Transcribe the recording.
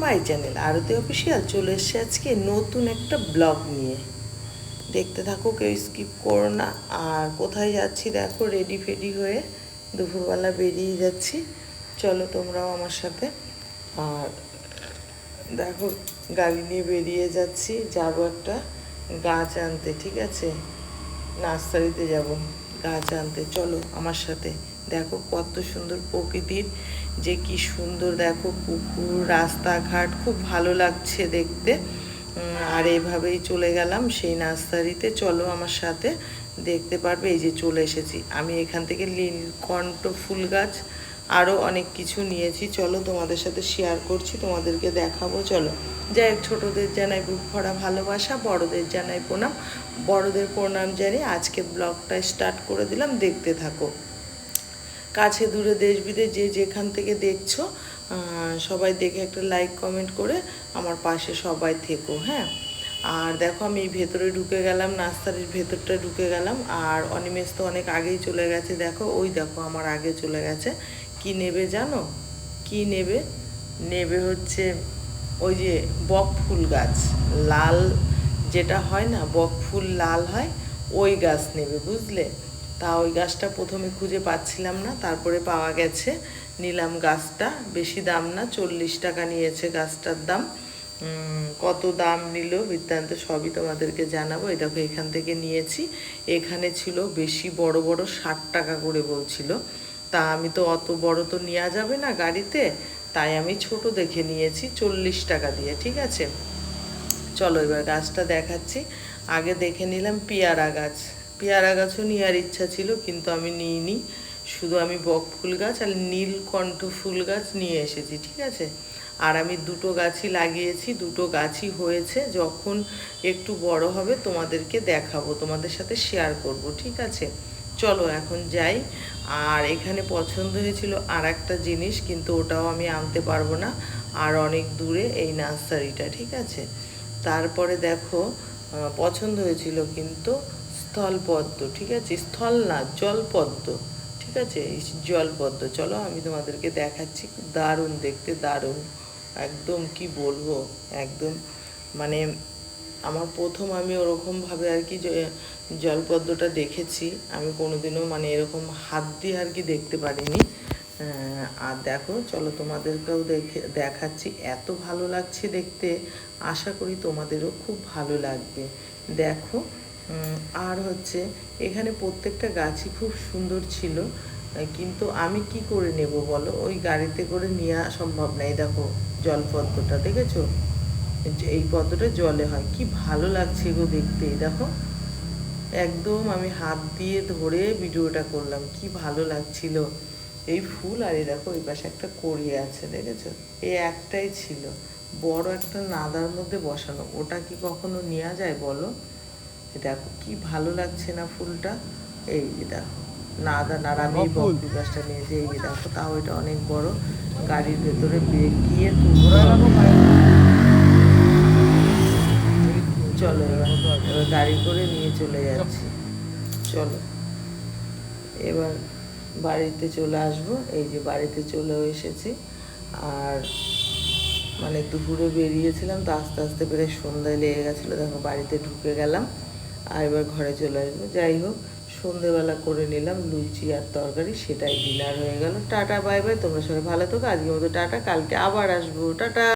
My channel Arati official চলে এসেছে আজকে নতুন একটা ব্লগ নিয়ে। দেখতে থাকো, কেউ স্কিপ করো না। আর কোথায় যাচ্ছি দেখো, রেডি ফেডি হয়ে দুপুরবেলা বেরিয়ে যাচ্ছি। চলো তোমরাও আমার সাথে। আর দেখো গাড়ি নিয়ে বেরিয়ে যাচ্ছি, যাবো একটা গাছ আনতে, ঠিক আছে? নার্সারিতে যাব গাছ আনতে, চলো আমার সাথে। দেখো কত সুন্দর প্রকৃতির, যে কি সুন্দর দেখো পুকুর, রাস্তাঘাট, খুব ভালো লাগছে দেখতে। আর এভাবেই চলে গেলাম সেই নার্সারিতে, চলো আমার সাথে, দেখতে পারবে। এই যে চলে এসেছি আমি, এখান থেকে নীলকণ্ঠ ফুল গাছ আরও অনেক কিছু নিয়েছি। চলো তোমাদের সাথে শেয়ার করছি, তোমাদেরকে দেখাবো। চলো যাই হোক, ছোটোদের জানাই বুক ভরা ভালোবাসা, বড়দের জানাই প্রণাম। বড়দের প্রণাম জানি। আজকে ব্লগটা স্টার্ট করে দিলাম, দেখতে থাকো। কাছে দূরে দেশ বিদেশ যে যেখান থেকে দেখছো, সবাই দেখে একটা লাইক কমেন্ট করে আমার পাশে সবাই থেকো, হ্যাঁ। আর দেখো আমি এই ভেতরে ঢুকে গেলাম, নার্সারির ভেতরটা ঢুকে গেলাম। আর অনিমেষ তো অনেক আগেই চলে গেছে, দেখো ওই দেখো আমার আগে চলে গেছে। কি নেবে জানো? কি নেবে? নেবে হচ্ছে ওই যে বক ফুল গাছ, লাল যেটা হয় না, বক ফুল লাল হয়, ওই গাছ নেবে, বুঝলে? তা ওই গাছটা প্রথমে খুঁজে পাচ্ছিলাম না, তারপরে পাওয়া গেছে, নিলাম গাছটা। বেশি দাম না, 40 টাকা নিয়েছে গাছটার দাম। কত দাম নিল বৃত্তান্ত সবই তোমাদেরকে জানাবো। এই দেখো এখান থেকে নিয়েছি। এখানে ছিল বেশি বড় বড়, 60 টাকা করে বলছিল। তা আমি তো অত বড় তো নেওয়া যাবে না গাড়িতে, তাই আমি ছোট দেখে নিয়েছি 40 টাকা দিয়ে, ঠিক আছে? চলো এবার গাছটা দেখাচ্ছি। আগে দেখে নিলাম পেয়ারা গাছ। পেয়ারা গাছও নেওয়ার ইচ্ছা ছিল, কিন্তু আমি নিইনি। শুধু আমি বক ফুল গাছ আর নীলকণ্ঠ ফুল গাছ নিয়ে এসেছি, ঠিক আছে? আর আমি দুটো গাছই লাগিয়েছি, দুটো গাছই হয়েছে। যখন একটু বড় হবে তোমাদেরকে দেখাবো, তোমাদের সাথে শেয়ার করব, ঠিক আছে? চলো এখন যাই। আর এখানে পছন্দ হয়েছিল আর একটা জিনিস, কিন্তু ওটাও আমি আনতে পারবো না, আর অনেক দূরে এই নার্সারিটা, ঠিক আছে? তারপরে দেখো পছন্দ হয়েছিল কিন্তু স্থলপদ্ম, ঠিক আছে? স্থল না, জলপদ্ম, ঠিক আছে? জলপদ্ম। চলো আমি তোমাদেরকে দেখাচ্ছি, দারুণ দেখতে, দারুণ একদম, কি বলবো, একদম মানে আমার প্রথম, আমি ওরকমভাবে আর কি জলপদ্মটা দেখেছি। আমি কোনোদিনও মানে এরকম হাত দিয়ে আর কি দেখতে পারিনি। আর দেখো চলো তোমাদেরকেও দেখাচ্ছি, এত ভালো লাগছে দেখতে। আশা করি তোমাদেরও খুব ভালো লাগবে। দেখো আর হচ্ছে এখানে প্রত্যেকটা গাছই খুব সুন্দর ছিল, কিন্তু আমি কি করে নেব বলো? ওই গাড়িতে করে নেওয়া সম্ভব নাই। দেখো জলপদ্মটা দেখেছো? এই পদ্মটা জলে হয়, কি ভালো লাগছে গো দেখতে। দেখো একদম আমি হাত দিয়ে ধরে ভিডিওটা করলাম, কি ভালো লাগছিল এই ফুল। আর এই দেখো এই পাশে একটা কড়ি আছে, দেখেছো? এই একটাই ছিল, বড় একটা নাদার মধ্যে বসানো, ওটা কি কখনো নেওয়া যায় বলো? দেখো কি ভালো লাগছে না ফুলটা। এই যে দেখো নাদা, আর আমি এই বকফুল গাছটা নিয়েছি, এই যে দেখো, তাও এটা অনেক বড়। গাড়ির ভেতরে গিয়ে তুলতে হবে। চলো এবার গাড়ি করে নিয়ে চলে যাচ্ছি। চলো এবার বাড়িতে চলে আসবো। এই যে বাড়িতে চলেও এসেছি। আর মানে দুপুরে বেরিয়েছিলাম, তো আস্তে আস্তে প্রায় সন্ধ্যায় লেগে গেছিলো। দেখো বাড়িতে ঢুকে গেলাম, আর এবার ঘরে চলে আসবো। যাই হোক, সন্ধেবেলা করে নিলাম লুচি আর তরকারি, সেটাই ডিনার হয়ে গেল। টাটা বাই বাই, তোমরা সবাই ভালো থাকো। আজকের মতো টাটা, কালকে আবার আসবো, টাটা।